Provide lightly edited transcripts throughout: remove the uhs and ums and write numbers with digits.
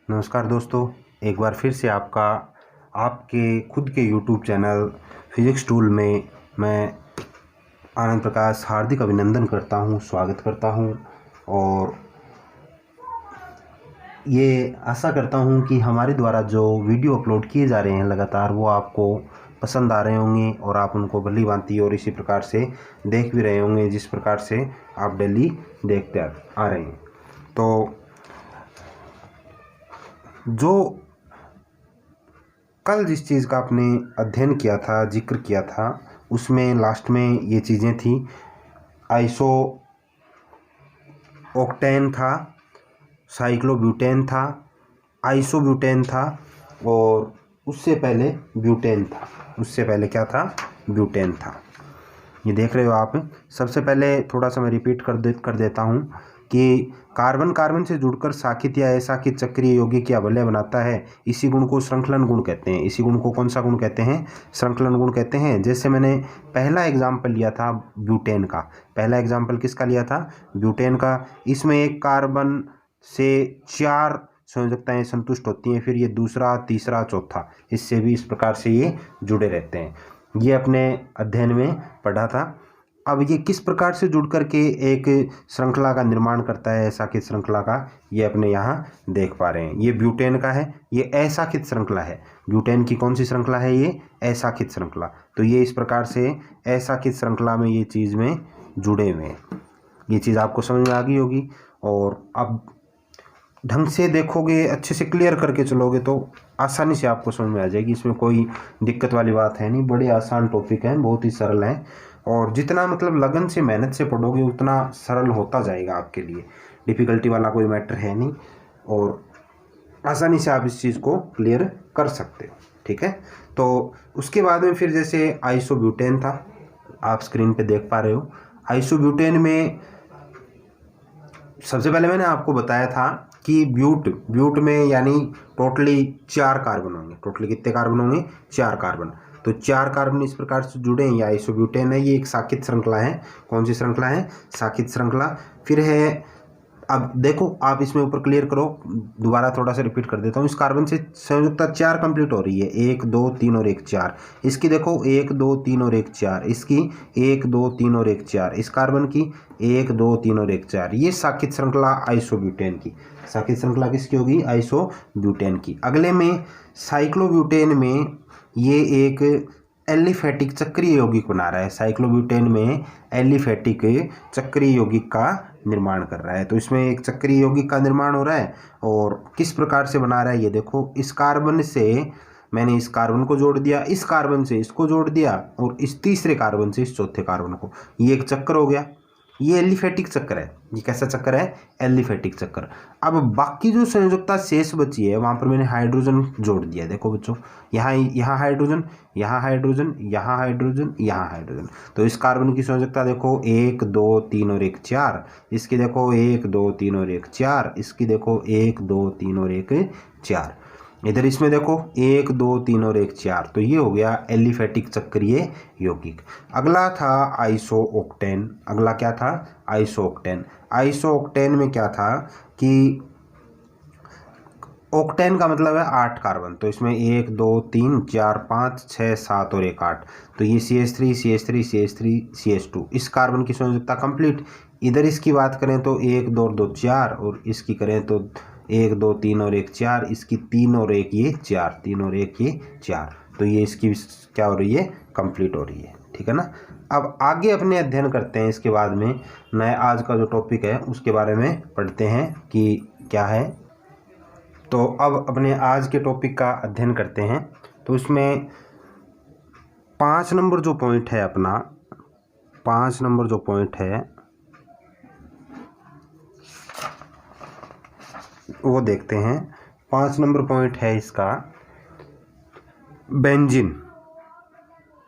नमस्कार दोस्तों, एक बार फिर से आपके खुद के यूट्यूब चैनल फिजिक्स टूल में मैं आनंद प्रकाश हार्दिक अभिनंदन करता हूं, स्वागत करता हूं और ये आशा करता हूं कि हमारे द्वारा जो वीडियो अपलोड किए जा रहे हैं लगातार वो आपको पसंद आ रहे होंगे और आप उनको भली भांति और इसी प्रकार से देख भी रहे होंगे जिस प्रकार से आप डेली देखते आ रहे हैं। तो जो कल जिस चीज़ का आपने अध्ययन किया था, जिक्र किया था, उसमें लास्ट में ये चीज़ें थी। आइसो ऑक्टेन था, साइक्लोब्यूटेन था, आइसोब्यूटेन था और उससे पहले ब्यूटेन था। उससे पहले क्या था? ब्यूटेन था। ये देख रहे हो आप। सबसे पहले थोड़ा सा मैं रिपीट कर देता हूँ कि कार्बन कार्बन से जुड़कर साकित या असाकित चक्रीय यौगिक या वलय बनाता है। इसी गुण को श्रृंखलन गुण कहते हैं। इसी गुण को कौन सा गुण कहते हैं? श्रृंखलन गुण कहते हैं। जैसे मैंने पहला एग्जाम्पल लिया था ब्यूटेन का। पहला एग्जाम्पल किसका लिया था? ब्यूटेन का। इसमें एक कार्बन से 4 संयोजकताएं संतुष्ट होती हैं, फिर ये दूसरा, तीसरा, चौथा, इससे भी इस प्रकार से ये जुड़े रहते हैं। ये अपने अध्ययन में पढ़ा था। अब ये किस प्रकार से जुड़ करके एक श्रृंखला का निर्माण करता है, असाकित श्रृंखला का, ये अपने यहाँ देख पा रहे हैं। ये ब्यूटेन का है, ये असाकित श्रृंखला है। ब्यूटेन की कौन सी श्रृंखला है? ये असाकित श्रृंखला। तो ये इस प्रकार से असाकित श्रृंखला में ये चीज़ में जुड़े हुए हैं। ये चीज़ आपको समझ में आ गई होगी और अब ढंग से देखोगे, अच्छे से क्लियर करके चलोगे तो आसानी से आपको समझ में आ जाएगी। इसमें कोई दिक्कत वाली बात है नहीं। बड़े आसान टॉपिक हैं, बहुत ही सरल हैं और जितना मतलब लगन से, मेहनत से पढ़ोगे उतना सरल होता जाएगा आपके लिए। डिफ़िकल्टी वाला कोई मैटर है नहीं और आसानी से आप इस चीज़ को क्लियर कर सकते हो। ठीक है। तो उसके बाद में फिर जैसे आइसोब्यूटेन था, आप स्क्रीन पे देख पा रहे हो। आइसोब्यूटेन में सबसे पहले मैंने आपको बताया था कि ब्यूट में यानी टोटली 4 कार्बन होंगे। टोटली कितने कार्बन होंगे? 4 कार्बन। तो 4 कार्बन इस प्रकार से जुड़े हैं। ये आइसोब्यूटेन है। ये एक साकित श्रृंखला है। कौन सी श्रृंखला है? साकित श्रृंखला। फिर है, अब देखो आप इसमें ऊपर क्लियर करो, दोबारा थोड़ा सा रिपीट कर देता हूँ। इस कार्बन से संयुक्ता 4 कंप्लीट हो रही है। 1 2 3 और 1 4। इसकी देखो 1 2 3 और 1 4। इसकी 1 2 3 और 1 4। इस कार्बन की 1 2 3 और 1 4। ये साकित श्रृंखला आइसोब्यूटेन की। साकित श्रृंखला किसकी होगी? आइसोब्यूटेन की। अगले में साइक्लोब्यूटेन में ये एक एलिफेटिक चक्रीय यौगिक बना रहा है। साइक्लोब्यूटेन में एलिफेटिक चक्रीय यौगिक का निर्माण कर रहा है। तो इसमें एक चक्रीय यौगिक का निर्माण हो रहा है और किस प्रकार से बना रहा है ये देखो। इस कार्बन से मैंने इस कार्बन को जोड़ दिया, इस कार्बन से इसको जोड़ दिया और इस तीसरे कार्बन से इस चौथे कार्बन को। ये एक चक्र हो गया। ये एलिफेटिक चक्र है। ये कैसा चक्र है? एलिफेटिक चक्र। अब बाकी जो संयोजकता शेष बची है वहां पर मैंने हाइड्रोजन जोड़ दिया। देखो बच्चों, यहाँ हाइड्रोजन, यहाँ हाइड्रोजन, यहाँ हाइड्रोजन, यहाँ हाइड्रोजन। तो इस कार्बन की संयोजकता देखो 1 2 3 और 1 4। इसकी देखो 1 2 3 और 1 4। इसकी देखो 1 2 3 और 1 4। इधर इसमें देखो 1 2 3 और 1 4। तो ये हो गया एलिफेटिक चक्रीय यौगिक। अगला था आइसोओक्टेन। अगला क्या था? आइसोओक्टेन। आइसोओक्टेन में क्या था कि ऑक्टेन का मतलब है 8 कार्बन। तो इसमें 1 2 3 4 5 6 7 और 1 8। तो ये CH3 CH3 CH3 CH2। इस कार्बन की संयोजकता कंप्लीट। इधर इसकी बात करें तो 1 2 2 4 और इसकी करें तो 1 2 3 और 1 4। इसकी 3 और 1 ये 4, 3 और 1 ये 4। तो ये इसकी क्या हो रही है? कंप्लीट हो रही है। ठीक है ना। अब आगे अपने अध्ययन करते हैं। इसके बाद में नया आज का जो टॉपिक है उसके बारे में पढ़ते हैं कि क्या है। तो अब अपने आज के टॉपिक का अध्ययन करते हैं। तो इसमें 5 नंबर जो पॉइंट है अपना, 5 नंबर जो पॉइंट है वो देखते हैं। 5 नंबर पॉइंट है इसका बेंजीन।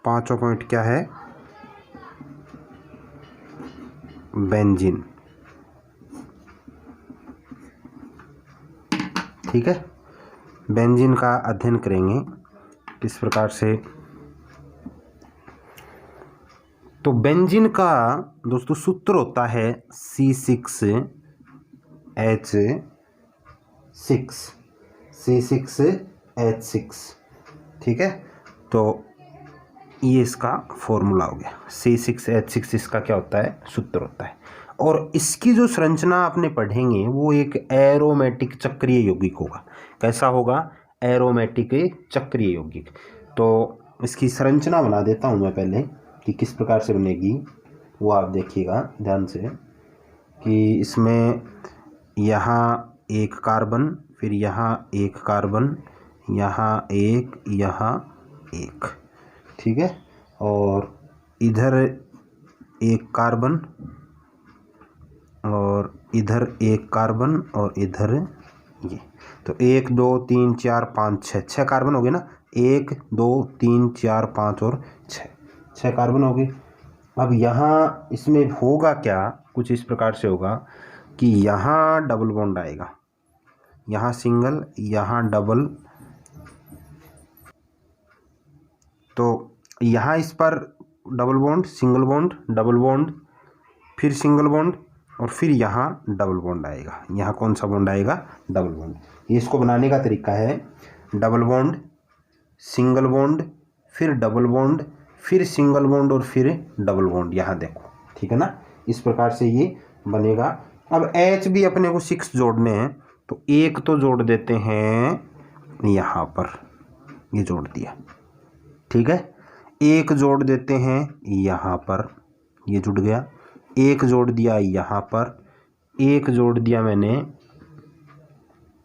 5वां पॉइंट क्या है? बेंजीन। ठीक है। बेंजीन का अध्ययन करेंगे किस प्रकार से। तो बेंजीन का दोस्तों सूत्र होता है C6H6। C6H6, ठीक है। तो ये इसका फॉर्मूला हो गया, C6H6 इसका क्या होता है, सूत्र होता है। और इसकी जो संरचना आपने पढ़ेंगे वो एक एरोमेटिक चक्रीय यौगिक होगा। कैसा होगा, एरोमेटिक चक्रीय यौगिक। तो इसकी संरचना बना देता हूँ मैं पहले कि किस प्रकार से बनेगी, वो आप देखिएगा ध्यान से कि इसमें यहाँ एक कार्बन, फिर यहाँ एक कार्बन, यहाँ एक, ठीक है, और इधर एक कार्बन और इधर एक कार्बन और इधर ये। तो 1 2 3 4 5 6 कार्बन हो गए ना, 1 2 3 4 5 और 6 कार्बन हो गए। अब यहाँ इसमें होगा क्या, कुछ इस प्रकार से होगा कि यहाँ डबल बॉन्ड आएगा, यहाँ सिंगल, यहाँ डबल। तो यहाँ इस पर double bond, single bond, double bond, फिर सिंगल बॉन्ड और फिर यहाँ डबल बॉन्ड आएगा। यहाँ कौन सा बॉन्ड आएगा, डबल बॉन्ड। ये इसको बनाने का तरीका है, डबल बॉन्ड, सिंगल बॉन्ड, फिर डबल बॉन्ड, फिर सिंगल बॉन्ड और फिर डबल बॉन्ड। यहाँ देखो, ठीक है ना, इस प्रकार से ये बनेगा। अब H भी अपने को 6 जोड़ने हैं, तो एक तो जोड़ देते हैं यहाँ पर, ये जोड़ दिया, ठीक है। एक जोड़ देते हैं यहाँ पर, ये जुड़ गया। एक जोड़ दिया यहाँ पर, एक जोड़ दिया मैंने,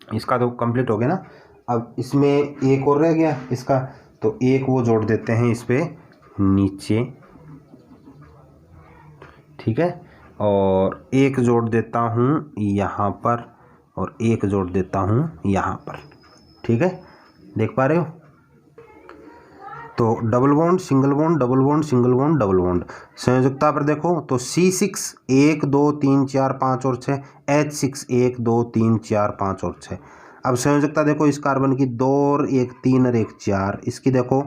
इसका तो कंप्लीट हो गया ना। अब इसमें एक और रह गया इसका, तो एक वो जोड़ देते हैं इस पे नीचे, ठीक है। और एक जोड़ देता हूँ यहाँ पर और एक जोड़ देता हूँ यहाँ पर, ठीक है, देख पा रहे हो। तो double bond, single bond, double bond, single bond, double bond. संयोजकता पर देखो तो C6 1 2 3 4 5 और 6, H6 1 2 3 4 5 और 6। अब संयोजकता देखो इस कार्बन की 2 और 1 3 और 1 4, इसकी देखो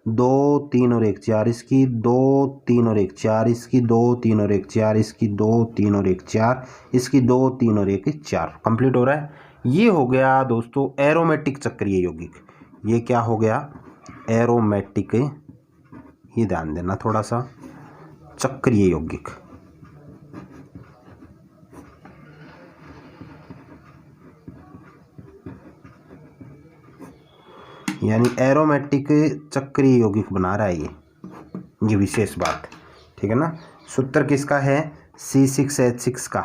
2 3 और 1 4, इसकी 2 3 और 1 4, इसकी 2 3 और 1 4, इसकी 2 3 और 1 4, इसकी 2 3 और 1 4। कंप्लीट हो रहा है। ये हो गया दोस्तों एरोमेटिक चक्रीय यौगिक। ये क्या हो गया, एरोमेटिक, ये ध्यान देना थोड़ा सा, चक्रीय यौगिक। यानी एरोमेटिक चक्रीय यौगिक बना रहा है ये विशेष बात, ठीक है ना। सूत्र किसका है, C6H6 का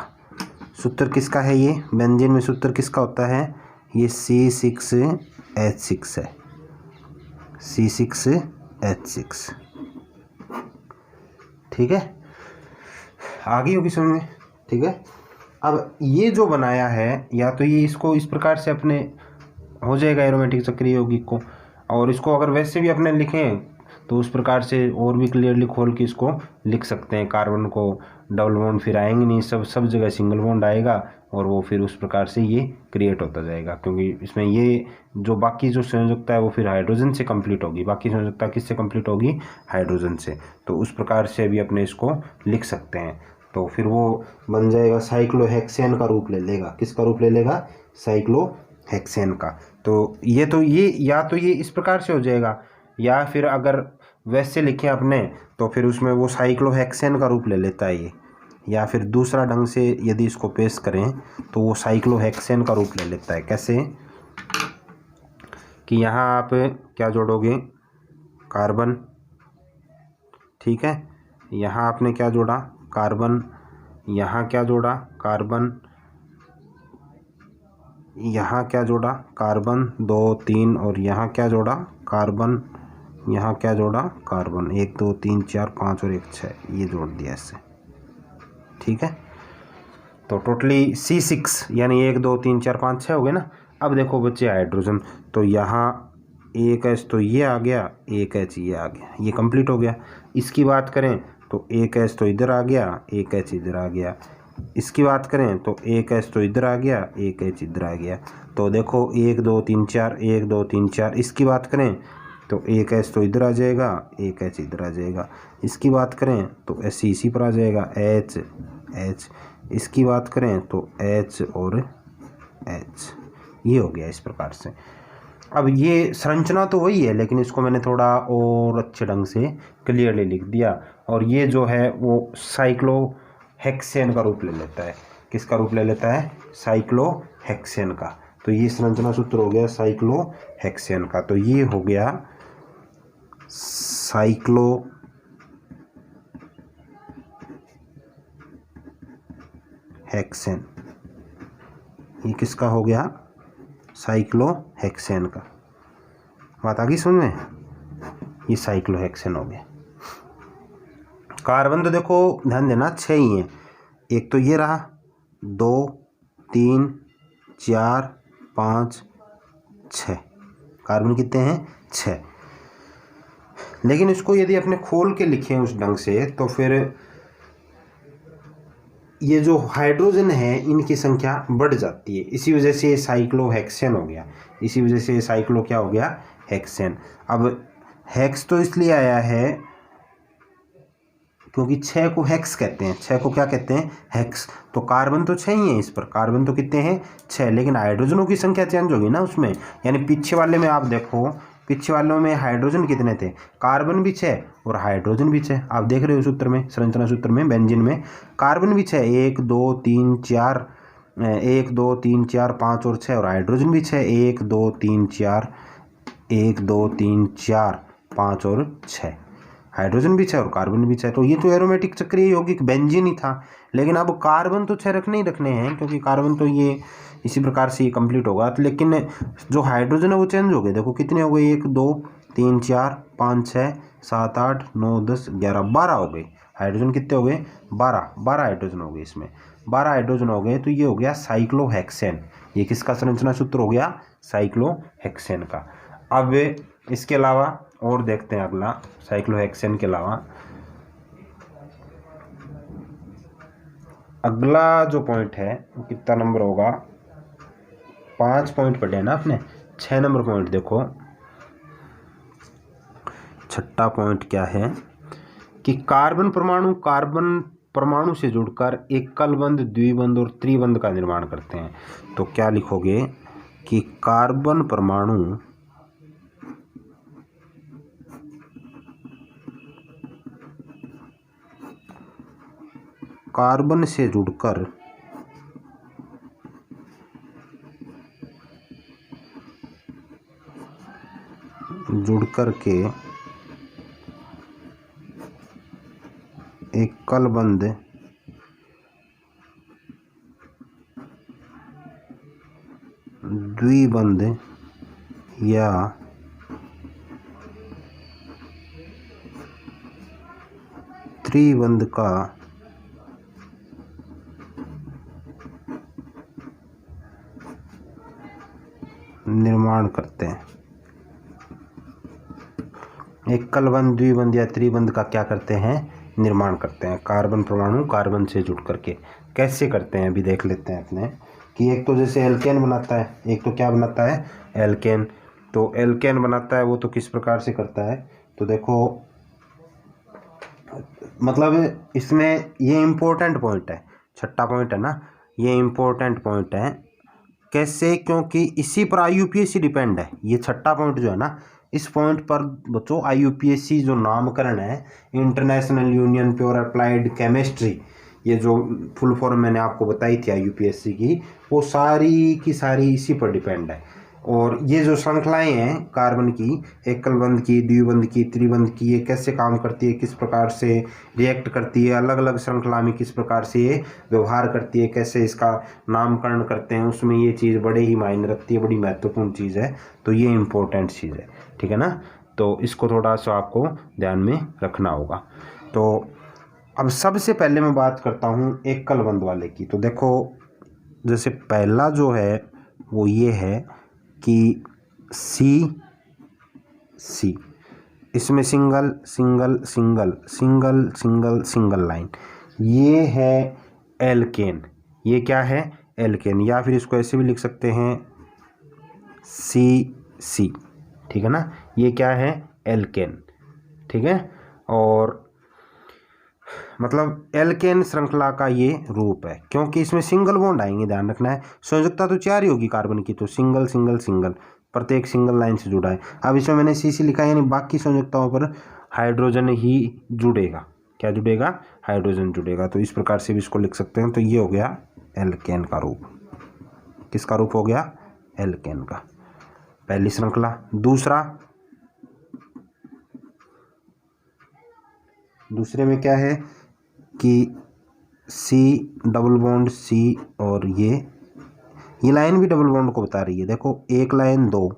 सूत्र किसका है, ये बेंजीन में सूत्र किसका होता है, ये C6H6 है, C6H6, ठीक है। आ गई होगी समझ में, ठीक है। अब ये जो बनाया है, या तो ये इसको इस प्रकार से अपने हो जाएगा एरोमेटिक चक्रीय यौगिक को, और इसको अगर वैसे भी अपने लिखें तो उस प्रकार से और भी क्लियरली खोल के इसको लिख सकते हैं। कार्बन को डबल बॉन्ड फिर आएंगे नहीं, सब जगह सिंगल बॉन्ड आएगा और वो फिर उस प्रकार से ये क्रिएट होता जाएगा, क्योंकि इसमें ये जो बाकी जो संयोजकता है वो फिर हाइड्रोजन से कंप्लीट होगी। बाकी संयोजकता किससे कंप्लीट होगी, हाइड्रोजन से। तो उस प्रकार से भी अपने इसको लिख सकते हैं। तो फिर वो बन जाएगा साइक्लोहेक्सेन का रूप ले लेगा। किसका रूप ले लेगा, साइक्लोहेक्सेन का। तो ये या तो ये इस प्रकार से हो जाएगा, या फिर अगर वैसे लिखें अपने तो फिर उसमें वो साइक्लोहेक्सेन का रूप ले लेता है ये, या फिर दूसरा ढंग से यदि इसको पेश करें तो वो साइक्लोहेक्सेन का रूप ले लेता है। कैसे कि यहाँ आप क्या जोड़ोगे, कार्बन, ठीक है। यहाँ आपने क्या जोड़ा, कार्बन, यहाँ क्या जोड़ा, कार्बन, यहाँ क्या जोड़ा, कार्बन 2 3 और यहाँ क्या जोड़ा, कार्बन, यहाँ क्या जोड़ा, कार्बन 1 2 3 4 5 और 1 6, ये जोड़ दिया इससे, ठीक है। तो टोटली C6 यानी 1 2 3 4 5 6 हो गए ना। अब देखो बच्चे हाइड्रोजन, तो यहाँ एक H तो ये आ गया, एक H ये आ गया, ये कंप्लीट हो गया। इसकी बात करें तो एक H तो इधर आ गया, एक H इधर आ गया। इसकी बात करें तो एक H तो इधर आ गया, एक H इधर आ गया। तो देखो 1 2 3 4, 1 2 3 4। इसकी बात करें तो एक H तो इधर आ जाएगा, एक H इधर आ जाएगा। इसकी बात करें तो H इसी पर आ जाएगा, H। इसकी बात करें तो H और H, ये हो गया इस प्रकार से। अब ये संरचना तो वही है, लेकिन इसको मैंने थोड़ा और अच्छे ढंग से क्लियरली लिख दिया। और ये जो है वो साइक्लोहेक्सेन का रूप ले लेता है। किसका रूप ले लेता है? साइक्लोहेक्सेन का। तो ये संरचना सूत्र हो गया साइक्लोहेक्सेन का। तो ये हो गया साइक्लोहेक्सेन। ये किसका हो गया? साइक्लोहेक्सेन का। बात आ गई समझ में? ये साइक्लोहेक्सेन हो गया। कार्बन तो देखो ध्यान देना 6 ही हैं। एक तो ये रहा, 2 3 4 5 6। कार्बन कितने हैं? 6। लेकिन इसको यदि अपने खोल के लिखें उस ढंग से तो फिर ये जो हाइड्रोजन है इनकी संख्या बढ़ जाती है। इसी वजह से ये साइक्लोहेक्सेन हो गया। इसी वजह से ये साइक्लो क्या हो गया? हेक्सेन। अब हेक्स तो इसलिए आया है क्योंकि 6 को हेक्स कहते हैं। 6 को क्या कहते हैं? हेक्स। तो कार्बन तो 6 ही है इस पर। कार्बन तो कितने हैं? 6। लेकिन हाइड्रोजनों की संख्या चेंज होगी ना उसमें। यानी पीछे वाले में आप देखो, पीछे वालों में हाइड्रोजन कितने थे? कार्बन भी 6 और हाइड्रोजन भी 6। आप देख रहे हो सूत्र में, संरचना सूत्र में, बेंजीन में कार्बन भी 6, 1 2 3 4, 1 2 3 4 5 और 6। और हाइड्रोजन भी 6, 1 2 3 4, 1 2 3 4 5 और 6। हाइड्रोजन भी 6 और कार्बन भी 6। तो ये तो एरोमेटिक चक्रीय यौगिक बेंजीन ही था। लेकिन अब कार्बन तो 6 रखने ही रखने हैं, क्योंकि कार्बन तो ये इसी प्रकार से ये कंप्लीट होगा। तो लेकिन जो हाइड्रोजन है वो चेंज हो गए। देखो कितने हो गए? 1 2 3 4 5 6 7 8 9 10 11 12 हो गए। हाइड्रोजन कितने हो गए? 12 हाइड्रोजन हो गए इसमें। 12 हाइड्रोजन हो गए। तो ये हो गया साइक्लोहेक्सेन। ये किसका संरचना सूत्र हो गया? साइक्लोहेक्सेन का। अब इसके अलावा और देखते हैं अगला, साइक्लोहेक्सेन के अलावा अगला जो पॉइंट है वो कितना नंबर होगा? 5 पॉइंट पढ़े हैं ना आपने। 6 नंबर पॉइंट देखो, 6ठा पॉइंट क्या है कि कार्बन परमाणु से जुड़कर एकल बंध, द्विबंध और त्रिबंध का निर्माण करते हैं। तो क्या लिखोगे कि कार्बन परमाणु कार्बन से जुड़कर के एकल बंध, द्विबंध या त्रिबंध का निर्माण करते हैं। एकल बंध, द्विबंध या त्रिबंध का क्या करते हैं? निर्माण करते हैं। कार्बन परमाणु कार्बन से जुड़ करके कैसे करते हैं अभी देख लेते हैं अपने। कि एक तो जैसे एल्केन बनाता है, एक तो क्या बनाता है? एल्केन। तो एल्केन बनाता है वो तो किस प्रकार से करता है? तो देखो मतलब इसमें ये इम्पोर्टेंट पॉइंट है, 6ठा पॉइंट है ना, ये इम्पोर्टेंट पॉइंट है। कैसे? क्योंकि इसी पर IUPAC डिपेंड है। ये 6ठा पॉइंट जो है ना, इस पॉइंट पर बच्चों IUPAC जो नामकरण है, international union for applied chemistry, ये जो फुल फॉर्म मैंने आपको बताई थी IUPAC की, वो सारी की सारी इसी पर डिपेंड है। और ये जो श्रृंखलाएं हैं कार्बन की, एकल बंध की, द्विबंध की, त्रिबंध की, ये कैसे काम करती है, किस प्रकार से रिएक्ट करती है, अलग अलग श्रृंखला में किस प्रकार से ये व्यवहार करती है, कैसे इसका नामकरण करते हैं, उसमें ये चीज़ बड़े ही मायने रखती है, बड़ी महत्वपूर्ण चीज़ है। तो ये इम्पोर्टेंट चीज़ है, ठीक है ना। तो इसको थोड़ा सा आपको ध्यान में रखना होगा। तो अब सबसे पहले मैं बात करता हूँ एकल बंध वाले की। तो देखो जैसे पहला जो है वो ये है कि सी इसमें single single single single single single line, ये है एल्केन। ये क्या है? एल्केन। या फिर इसको ऐसे भी लिख सकते हैं सी, ठीक है ना। ये क्या है? एल्केन, ठीक है। और मतलब एल्केन श्रृंखला का ये रूप है, क्योंकि इसमें सिंगल बॉन्ड आएंगे, ध्यान रखना है। संयोजकता तो 4 ही होगी कार्बन की, तो सिंगल सिंगल सिंगल, प्रत्येक सिंगल लाइन से जुड़ा है। अब इसमें मैंने CC लिखा है, यानी बाकी संयोजकताओं पर हाइड्रोजन ही जुड़ेगा। क्या जुड़ेगा? हाइड्रोजन जुड़ेगा। तो इस प्रकार से भी इसको लिख सकते हैं। तो ये हो गया एल्केन का रूप। किसका रूप हो गया? एल्केन का, पहली श्रृंखला। दूसरे में क्या है कि C डबल बॉन्ड C, और ये लाइन भी डबल बॉन्ड को बता रही है। देखो, एक लाइन 2,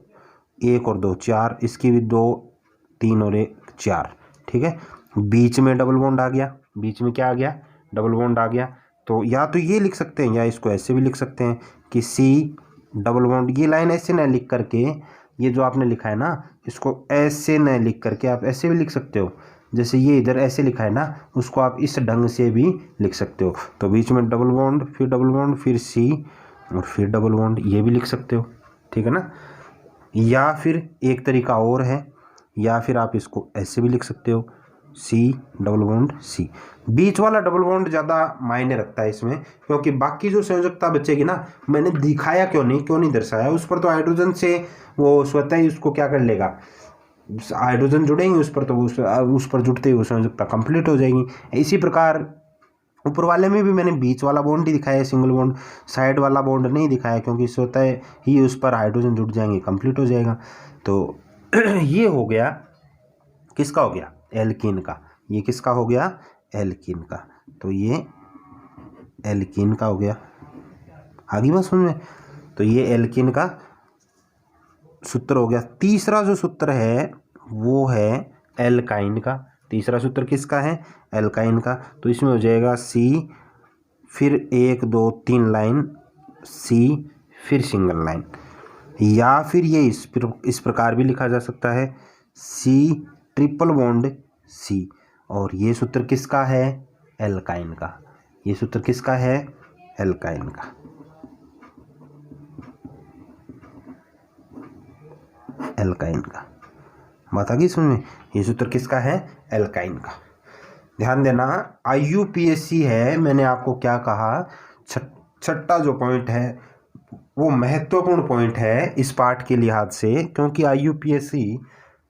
1 और 2 4, इसकी भी 2 3 और 1 4, ठीक है। बीच में डबल बॉन्ड आ गया, बीच में क्या आ गया? डबल बॉन्ड आ गया। तो या तो ये लिख सकते हैं, या इसको ऐसे भी लिख सकते हैं कि C डबल बॉन्ड, ये लाइन ऐसे न लिख करके, ये जो आपने लिखा है ना, इसको ऐसे न लिख करके आप ऐसे भी लिख सकते हो। जैसे ये इधर ऐसे लिखा है ना, उसको आप इस ढंग से भी लिख सकते हो। तो बीच में डबल बॉन्ड, फिर डबल बॉन्ड, फिर C और फिर डबल बॉन्ड, ये भी लिख सकते हो, ठीक है ना। या फिर एक तरीका और है, या फिर आप इसको ऐसे भी लिख सकते हो, C डबल बॉन्ड C। बीच वाला डबल बॉन्ड ज़्यादा मायने रखता है इसमें, क्योंकि बाकी जो संयोजकता बचेगी ना, मैंने दिखाया क्यों नहीं दर्शाया उस पर, तो हाइड्रोजन से वो स्वतः ही उसको क्या कर लेगा, हाइड्रोजन जुड़ेंगे उस पर, तो उस पर जुड़ते ही वो संयोजकता कंप्लीट हो जाएगी। इसी प्रकार ऊपर वाले में भी मैंने बीच वाला बॉन्ड ही दिखाया है, सिंगल बॉन्ड, साइड वाला बॉन्ड नहीं दिखाया, क्योंकि स्वतः ही उस पर हाइड्रोजन जुड़ जाएंगे, कंप्लीट हो जाएगा। तो ये हो गया, किसका हो गया? एल्कीन का। ये किसका हो गया? एल्कीन का। तो ये एल्कीन का हो गया, आगे बात समझ में। तो ये एल्कीन का सूत्र हो गया। तीसरा जो सूत्र है वो है एल्काइन का। तीसरा सूत्र किसका है? एल्काइन का। तो इसमें हो जाएगा C, फिर 1 2 3 लाइन C, फिर सिंगल लाइन। या फिर ये इस प्रकार भी लिखा जा सकता है, C ट्रिपल बॉन्ड C। और ये सूत्र किसका है? एल्काइन का। ये सूत्र किसका है? एल्काइन का। एल्काइन का बात आ गई समझ में। ये सूत्र किसका है? एल्काइन का। ध्यान देना, IUPAC है। मैंने आपको क्या कहा, छठा जो पॉइंट है वो महत्वपूर्ण पॉइंट है इस पाठ के लिहाज से, क्योंकि IUPAC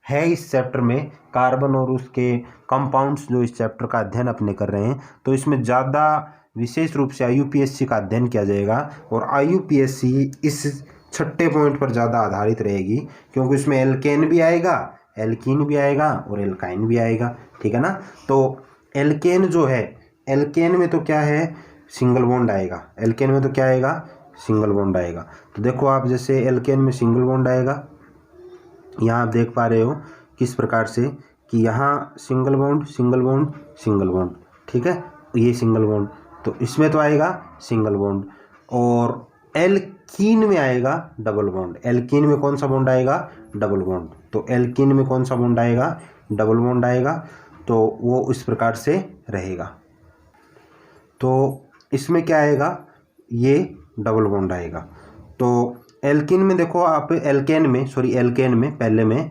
है इस चैप्टर में कार्बन और उसके कंपाउंड्स, जो इस चैप्टर का अध्ययन अपने कर रहे हैं, तो इसमें ज़्यादा विशेष रूप से IUPAC का अध्ययन किया जाएगा। और IUPAC इस छठे पॉइंट पर ज़्यादा आधारित रहेगी, क्योंकि उसमें एल्केन भी आएगा, एल्कीन भी आएगा और एल्काइन भी आएगा, ठीक है ना। तो एल्केन जो है, एल्केन में तो क्या है? सिंगल बॉन्ड आएगा। एल्केन में तो क्या आएगा? सिंगल बॉन्ड आएगा। तो देखो आप, जैसे एल्केन में सिंगल बॉन्ड आएगा, यहाँ आप देख पा रहे हो किस प्रकार से कि यहाँ single bond single bond single bond, ठीक है, ये सिंगल बॉन्ड, तो इसमें तो आएगा सिंगल बॉन्ड। और एल्कीन में आएगा डबल बॉन्ड। एल्कीन में कौन सा बॉन्ड आएगा? Double bond. तो एल्कीन में कौन सा बॉन्ड आएगा? डबल बॉन्ड आएगा। तो वो इस प्रकार से रहेगा। तो इसमें क्या आएगा? ये डबल बॉन्ड आएगा। तो एल्कीन में देखो आप, एल्केन में पहले में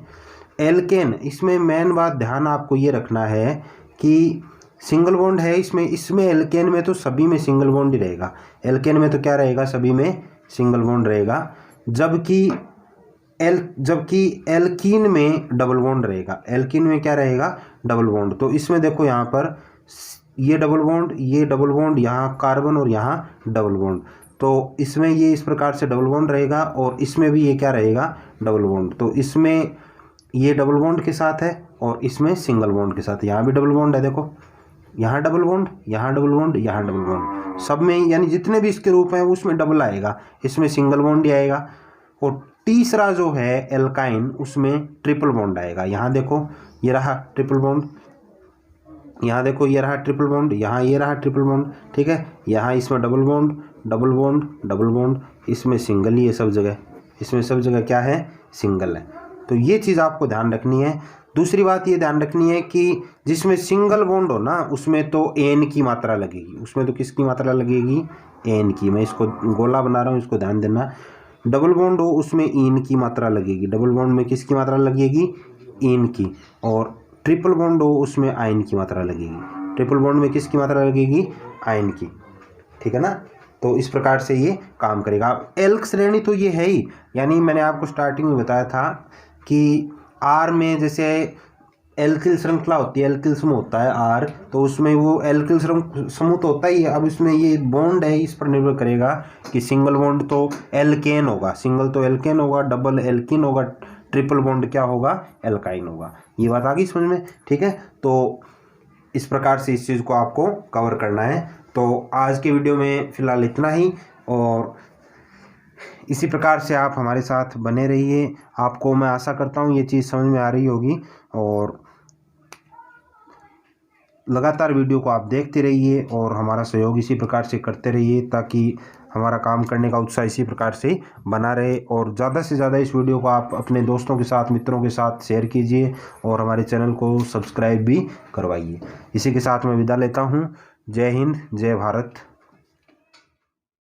एल्केन, इसमें मेन बात ध्यान आपको ये रखना है कि सिंगल बॉन्ड है इसमें एल्केन में तो सभी में सिंगल बॉन्ड ही रहेगा। एल्केन में तो क्या रहेगा? सभी में सिंगल बॉन्ड रहेगा। जबकि एल्कीन में डबल बॉन्ड रहेगा। एल्कीन में क्या रहेगा? Double bond. तो इसमें देखो यहाँ पर ये डबल बॉन्ड, यहाँ कार्बन और यहाँ डबल बॉन्ड, तो इसमें ये इस प्रकार से डबल बॉन्ड रहेगा, और इसमें भी ये क्या रहेगा? Double bond. तो इसमें ये डबल बॉन्ड के साथ है और इसमें सिंगल बॉन्ड के साथ। यहाँ भी डबल बॉन्ड है, देखो यहाँ डबल बॉन्ड, यहाँ डबल बॉन्ड, यहाँ डबल बॉन्ड, सब में, यानी जितने भी इसके रूप हैं उसमें डबल आएगा, इसमें सिंगल बॉन्ड ही आएगा। और तीसरा जो है एल्काइन, उसमें ट्रिपल बॉन्ड आएगा। यहाँ देखो ये रहा ट्रिपल बॉन्ड, यहाँ देखो ये रहा ट्रिपल बॉन्ड, यहाँ ये रहा ट्रिपल बॉन्ड, ठीक है। यहाँ इसमें double bond double bond double bond, इसमें सिंगल ही है सब जगह, इसमें सब जगह क्या है? सिंगल है। तो ये चीज़ आपको ध्यान रखनी है। दूसरी बात ये ध्यान रखनी है कि जिसमें सिंगल बॉन्ड हो ना, उसमें तो एन की मात्रा लगेगी। उसमें तो किसकी मात्रा लगेगी? एन की। मैं इसको गोला बना रहा हूँ, इसको ध्यान देना। डबल बॉन्ड हो उसमें इन की मात्रा लगेगी। डबल बॉन्ड में किसकी मात्रा लगेगी? इन की। और ट्रिपल बॉन्ड हो उसमें आयन की मात्रा लगेगी। ट्रिपल बॉन्ड में किसकी मात्रा लगेगी, आयन की, ठीक है ना। तो इस प्रकार से ये काम करेगा। एल्क श्रेणी तो ये है ही, यानी मैंने आपको स्टार्टिंग में बताया था कि आर में जैसे एल्किल श्रृंखला होती है, एल्किल समूह होता है आर, तो उसमें वो एल्किल समूह तो होता ही है। अब इसमें ये बॉन्ड है, इस पर निर्भर करेगा कि सिंगल बॉन्ड तो एल्केन होगा, सिंगल तो एल्केन होगा, डबल एल्किन होगा, ट्रिपल बॉन्ड क्या होगा, एल्काइन होगा। ये बात आ गई समझ में, ठीक है। तो इस प्रकार से इस चीज़ को आपको कवर करना है। तो आज के वीडियो में फ़िलहाल इतना ही, और इसी प्रकार से आप हमारे साथ बने रहिए। आपको मैं आशा करता हूँ ये चीज़ समझ में आ रही होगी, और लगातार वीडियो को आप देखते रहिए और हमारा सहयोग इसी प्रकार से करते रहिए, ताकि हमारा काम करने का उत्साह इसी प्रकार से बना रहे। और ज़्यादा से ज़्यादा इस वीडियो को आप अपने दोस्तों के साथ, मित्रों के साथ शेयर कीजिए, और हमारे चैनल को सब्सक्राइब भी करवाइए। इसी के साथ मैं विदा लेता हूँ। जय हिंद, जय भारत।